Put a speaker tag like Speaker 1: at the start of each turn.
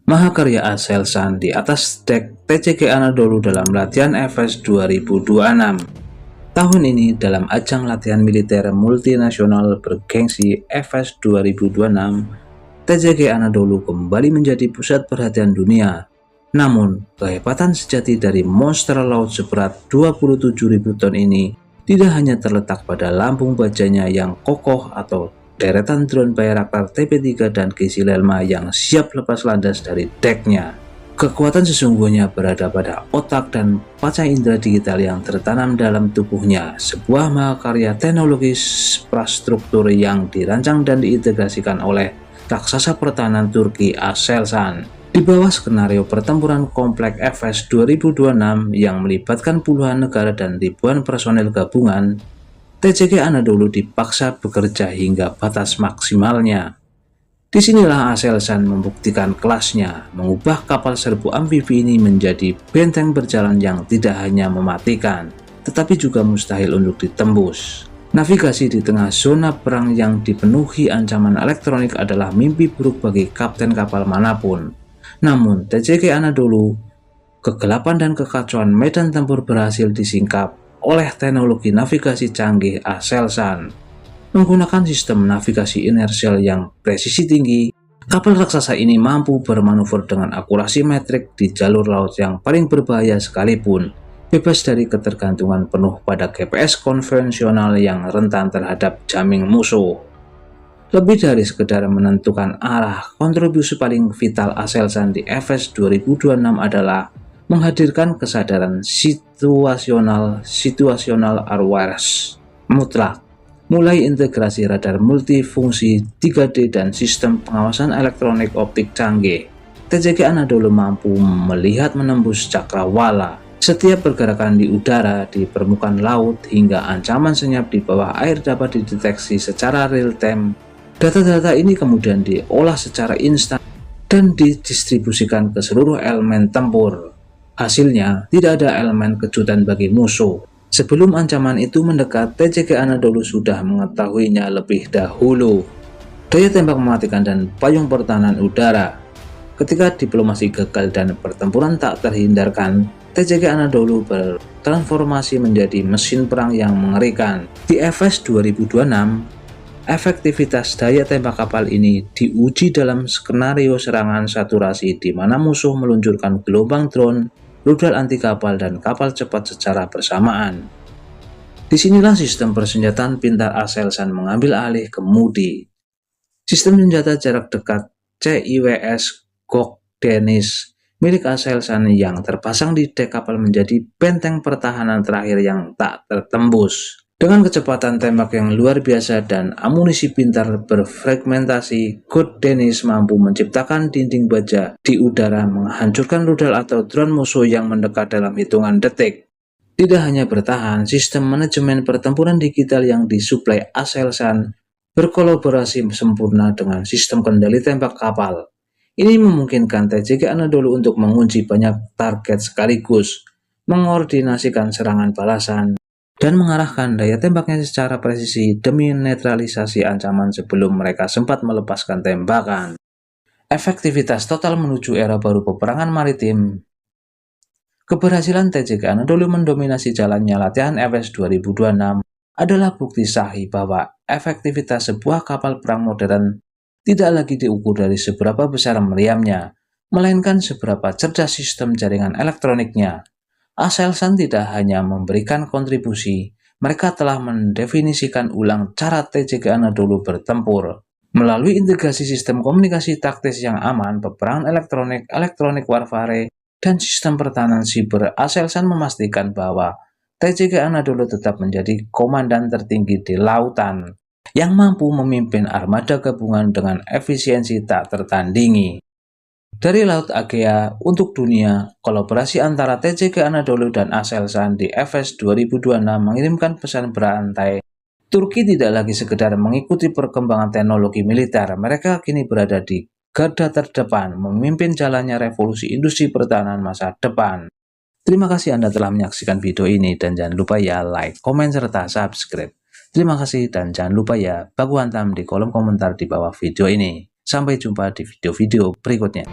Speaker 1: Mahakarya Aselsan di atas dek TCG Anadolu dalam latihan FS 2026. Tahun ini dalam ajang latihan militer multinasional bergengsi FS 2026, TCG Anadolu kembali menjadi pusat perhatian dunia. Namun, kehebatan sejati dari monster laut seberat 27.000 ton ini tidak hanya terletak pada lambung bajanya yang kokoh atau deretan drone Bayraktar TP3 dan Kisi-Lelma yang siap lepas landas dari deknya. Kekuatan sesungguhnya berada pada otak dan panca indera digital yang tertanam dalam tubuhnya, sebuah mahakarya teknologi prastruktur yang dirancang dan diintegrasikan oleh raksasa pertahanan Turki Aselsan. Di bawah skenario pertempuran kompleks FS 2026 yang melibatkan puluhan negara dan ribuan personel gabungan, TCG Anadolu dipaksa bekerja hingga batas maksimalnya. Disinilah Aselsan membuktikan kelasnya, mengubah kapal serbu amfibi ini menjadi benteng berjalan yang tidak hanya mematikan, tetapi juga mustahil untuk ditembus. Navigasi di tengah zona perang yang dipenuhi ancaman elektronik adalah mimpi buruk bagi kapten kapal manapun. Namun, TCG Anadolu, kegelapan dan kekacauan medan tempur berhasil disingkap oleh teknologi navigasi canggih Aselsan. Menggunakan sistem navigasi inersial yang presisi tinggi, kapal raksasa ini mampu bermanuver dengan akurasi metrik di jalur laut yang paling berbahaya sekalipun, bebas dari ketergantungan penuh pada GPS konvensional yang rentan terhadap jamming musuh. Lebih dari sekedar menentukan arah, kontribusi paling vital Aselsan di FS 2026 adalah menghadirkan kesadaran situasional awareness mutlak. Mulai integrasi radar multifungsi 3D dan sistem pengawasan elektronik optik canggih, TCG Anadolu mampu melihat menembus cakrawala. Setiap pergerakan di udara, di permukaan laut, hingga ancaman senyap di bawah air dapat dideteksi secara real-time. Data-data ini kemudian diolah secara instan dan didistribusikan ke seluruh elemen tempur. Hasilnya, tidak ada elemen kejutan bagi musuh. Sebelum ancaman itu mendekat, TCG Anadolu sudah mengetahuinya lebih dahulu. Daya tembak mematikan dan payung pertahanan udara. Ketika diplomasi gagal dan pertempuran tak terhindarkan, TCG Anadolu bertransformasi menjadi mesin perang yang mengerikan. Di FS 2026, efektivitas daya tembak kapal ini diuji dalam skenario serangan saturasi di mana musuh meluncurkan gelombang drone, rudal anti kapal, dan kapal cepat secara bersamaan. Disinilah sistem persenjataan pintar Aselsan mengambil alih kemudi. Sistem senjata jarak dekat CIWS Gok Deniz milik Aselsan yang terpasang di dek kapal menjadi benteng pertahanan terakhir yang tak tertembus. Dengan kecepatan tembak yang luar biasa dan amunisi pintar berfragmentasi, God Deniz mampu menciptakan dinding baja di udara, menghancurkan rudal atau drone musuh yang mendekat dalam hitungan detik. Tidak hanya bertahan, sistem manajemen pertempuran digital yang disuplai Aselsan berkolaborasi sempurna dengan sistem kendali tembak kapal. Ini memungkinkan TCG Anadolu untuk mengunci banyak target sekaligus, mengordinasikan serangan balasan, dan mengarahkan daya tembaknya secara presisi demi netralisasi ancaman sebelum mereka sempat melepaskan tembakan. Efektivitas total menuju era baru peperangan maritim. Keberhasilan TCG Anadolu mendominasi jalannya latihan FS 2026 adalah bukti sahih bahwa efektivitas sebuah kapal perang modern tidak lagi diukur dari seberapa besar meriamnya, melainkan seberapa cerdas sistem jaringan elektroniknya. Aselsan tidak hanya memberikan kontribusi, mereka telah mendefinisikan ulang cara TCG Anadolu bertempur. Melalui integrasi sistem komunikasi taktis yang aman, peperangan elektronik warfare, dan sistem pertahanan siber, Aselsan memastikan bahwa TCG Anadolu tetap menjadi komandan tertinggi di lautan, yang mampu memimpin armada gabungan dengan efisiensi tak tertandingi. Dari Laut Aegea untuk dunia, kolaborasi antara TCG Anadolu dan Aselsan di FS 2026 mengirimkan pesan berantai. Turki tidak lagi sekedar mengikuti perkembangan teknologi militer, mereka kini berada di garda terdepan, memimpin jalannya revolusi industri pertahanan masa depan. Terima kasih Anda telah menyaksikan video ini dan jangan lupa ya like, komen, serta subscribe. Terima kasih dan jangan lupa ya baku hantam di kolom komentar di bawah video ini. Sampai jumpa di video-video berikutnya.